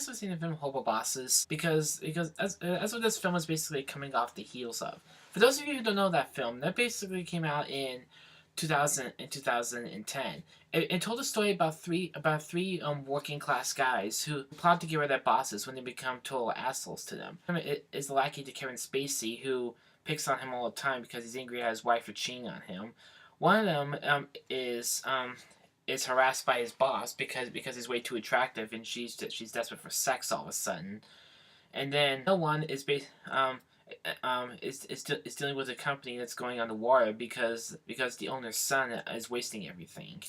guys have seen the film Hobo Bosses because as what this film is basically coming off the heels of. For those of you who don't know that film, that basically came out in 2010. It told a story about three working class guys who plot to get rid of their bosses when they become total assholes to them. It is lackey to Kevin Spacey, who picks on him all the time because he's angry at his wife for cheating on him. One of them is harassed by his boss because he's way too attractive and she's desperate for sex all of a sudden. And then no one is is dealing with a company that's going underwater because the owner's son is wasting everything.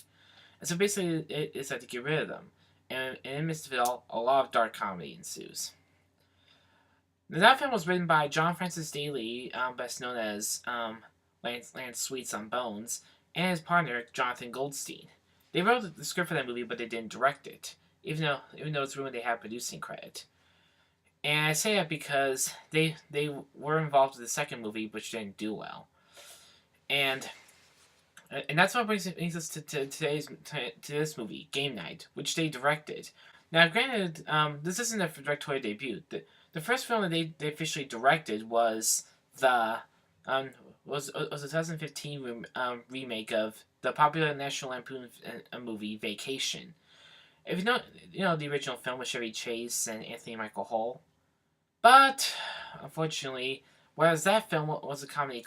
And so basically it's had to get rid of them. And in Mistville, a lot of dark comedy ensues. Now, that film was written by John Francis Daley, best known as Lance Sweets on Bones, and his partner Jonathan Goldstein. They wrote the script for that movie, but they didn't direct it, even though it's rumored they had producing credit. And I say that because they were involved with the second movie, which didn't do well. And that's what brings us to this movie, Game Night, which they directed. Now, granted, this isn't a directorial debut. The first film that they officially directed was the was a 2015 remake of the popular National Lampoon movie Vacation. If you know the original film with Chevy Chase and Anthony Michael Hall. But unfortunately, whereas that film was a comedy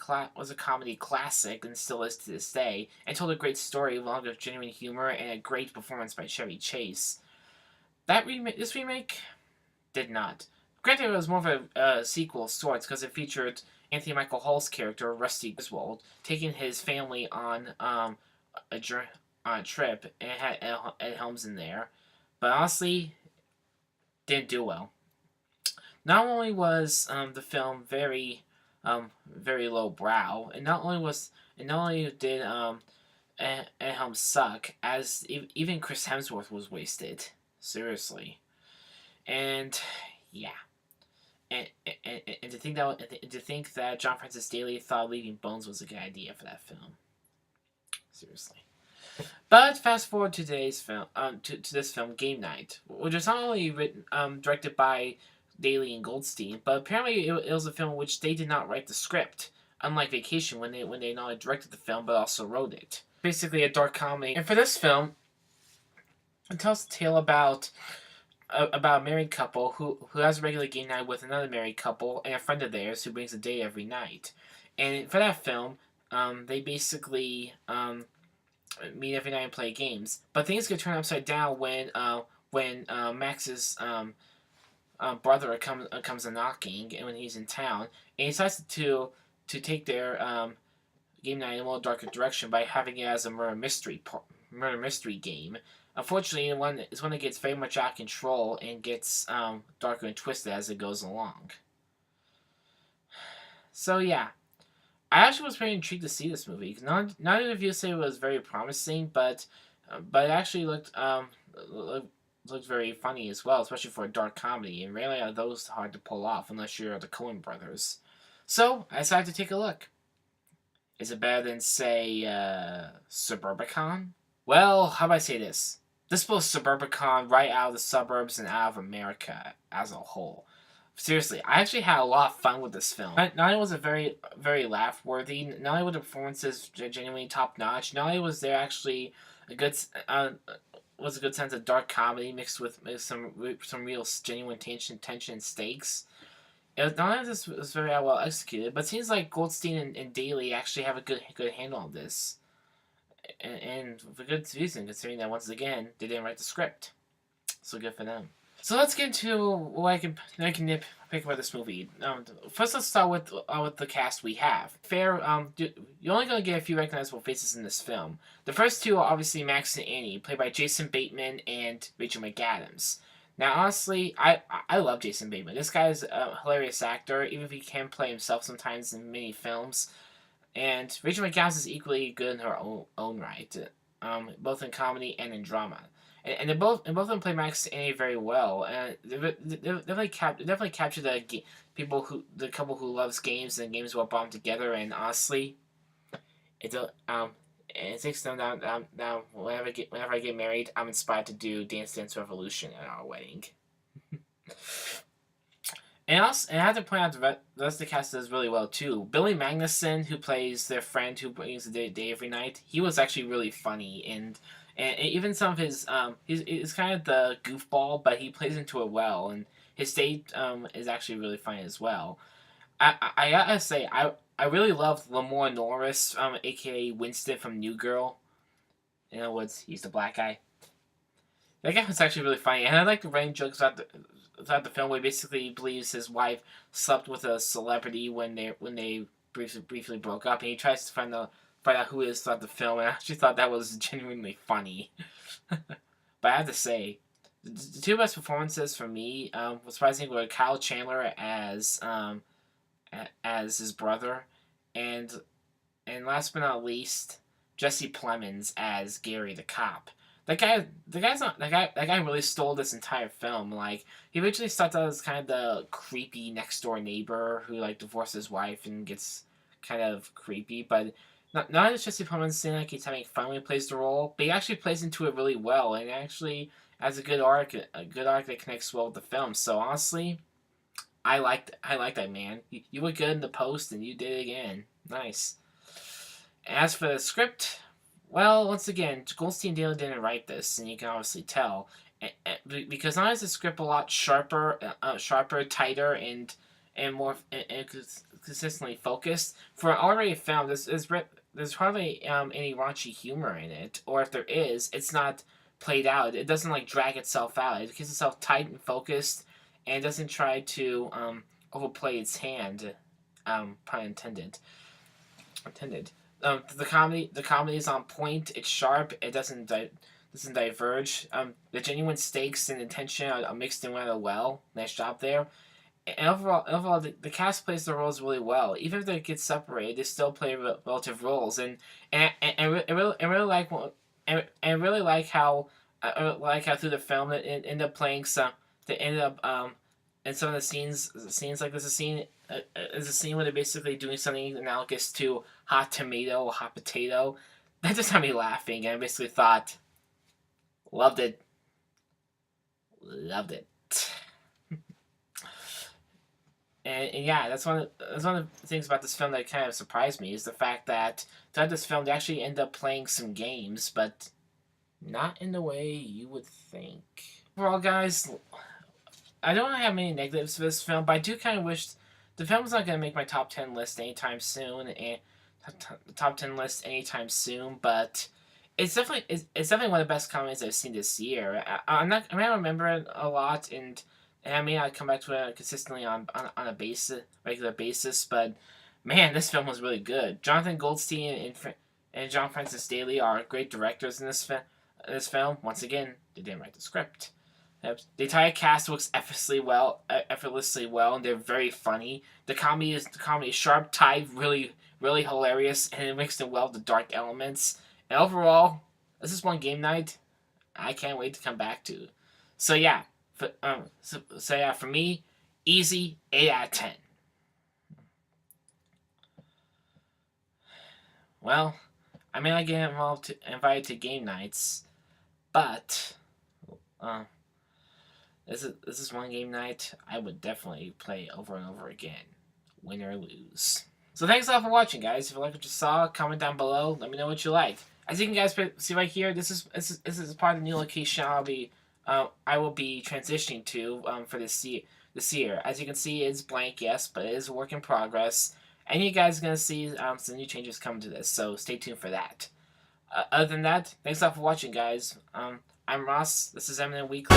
classic and still is to this day, and told a great story along with genuine humor and a great performance by Chevy Chase, this remake did not. Granted, it was more of a sequel of sorts because it featured Anthony Michael Hall's character Rusty Griswold taking his family on a trip, and it had Ed Helms in there, but honestly, didn't do well. Not only was the film very low brow, and not only did Ed Helms suck, as even Chris Hemsworth was wasted. Seriously, and yeah. And to think that John Francis Daley thought leaving Bones was a good idea for that film. Seriously. But fast forward to today's film, to this film, Game Night, which is not only directed by Daley and Goldstein, but apparently it was a film in which they did not write the script, unlike Vacation, when they not only directed the film but also wrote it. Basically, a dark comedy. And for this film, it tells a tale about a married couple who has a regular game night with another married couple and a friend of theirs who brings a date every night. And for that film, they basically meet every night and play games. But things get turned upside down when Max's brother comes a knocking, and when he's in town, and he decides to take their game night in a little darker direction by having it as a murder mystery game. Unfortunately, it's one that gets very much out of control and gets darker and twisted as it goes along. So yeah, I actually was very intrigued to see this movie. Not only of you say it was very promising, but it actually looked very funny as well, especially for a dark comedy. And rarely are those hard to pull off unless you're the Coen brothers. So I decided to take a look. Is it better than, say, Suburbicon? Well, how about I say this? This blows Suburbicon right out of the suburbs and out of America as a whole. Seriously, I actually had a lot of fun with this film. Not only was it very, very laugh-worthy, not only were the performances genuinely top-notch, not only was there actually a good sense of dark comedy mixed with some real genuine tension and stakes. Not only this was very well executed, but it seems like Goldstein and Daley actually have a good handle on this. And for good reason, considering that once again they didn't write the script, so good for them. So let's get into what I can pick about this movie. First, let's start with the cast we have. You're only going to get a few recognizable faces in this film. The first two are obviously Max and Annie, played by Jason Bateman and Rachel McAdams. Now, honestly, I love Jason Bateman. This guy is a hilarious actor, even if he can play himself sometimes in many films. And Rachel McAdams is equally good in her own right, both in comedy and in drama. And both of them play Max and Annie very well. And they definitely capture the couple who loves games and games will bond together. And honestly, it takes them down. Now, whenever I get married, I'm inspired to do Dance Dance Revolution at our wedding. And I have to point out the rest of the cast does really well too. Billy Magnuson, who plays their friend who brings the day every night, he was actually really funny, and even some of his he's kind of the goofball, but he plays into it well, and his state is actually really funny as well. I gotta say I really loved Lamore Norris, aka Winston from New Girl. In other words, he's the black guy. That guy was actually really funny, and I like the running jokes throughout the film where he basically believes his wife slept with a celebrity when they briefly broke up, and he tries to find out who it is throughout the film, and I actually thought that was genuinely funny. But I have to say, the two best performances for me, was surprising, were Kyle Chandler as his brother, and last but not least, Jesse Plemons as Gary the cop. That guy really stole this entire film. Like, he originally started out as kind of the creepy next door neighbor who like divorced his wife and gets kind of creepy, but not does Jesse Plemons seem like he's having fun when he plays the role, but he actually plays into it really well, and actually has a good arc that connects well with the film. So honestly, I like that, man. You were good in the post, and you did it again. Nice. As for the script, well, once again, Goldstein and Daley didn't write this, and you can obviously tell. Because not only is the script a lot sharper, tighter, and more consistently focused. For an already film, there's hardly any raunchy humor in it, or if there is, it's not played out. It doesn't like drag itself out. It keeps itself tight and focused, and doesn't try to overplay its hand. Pun intended. The comedy is on point. It's sharp. It doesn't diverge. The genuine stakes and intention are mixed in rather well. Nice job there. And overall, the cast plays the roles really well. Even if they get separated, they still play relative roles. And really like how through the film it ended up playing some. They ended up in some of the scenes like there's a scene where they're basically doing something analogous to hot tomato or hot potato. That just had me laughing, and I basically thought, loved it. And yeah, that's one of the things about this film that kind of surprised me, is the fact that throughout this film they actually end up playing some games, but not in the way you would think. Overall, guys, I don't have many negatives for this film, but I do kind of wish the film's not going to make my top 10 list anytime soon, but it's definitely one of the best comedies I've seen this year. I may not remember it a lot, and I may not come back to it consistently on a regular basis, but man, this film was really good. Jonathan Goldstein and John Francis Daley are great directors in this film. Once again, they didn't write the script. The entire cast works effortlessly well, and they're very funny. The comedy is sharp, tight, really, really hilarious, and it mixed in well with the dark elements. And overall, this is one game night I can't wait to come back to. So yeah, for me, easy 8 out of 10. Well, I may not get invited to game nights, but this is one game night I would definitely play over and over again, win or lose. So thanks a lot for watching, guys. If you like what you saw, comment down below. Let me know what you liked. As you can guys see right here, this is part of the new location I will be transitioning to for this year. As you can see, it's blank, yes, but it is a work in progress. And you guys are going to see some new changes coming to this, so stay tuned for that. Other than that, thanks a lot for watching, guys. I'm Ross. This is M&M Weekly.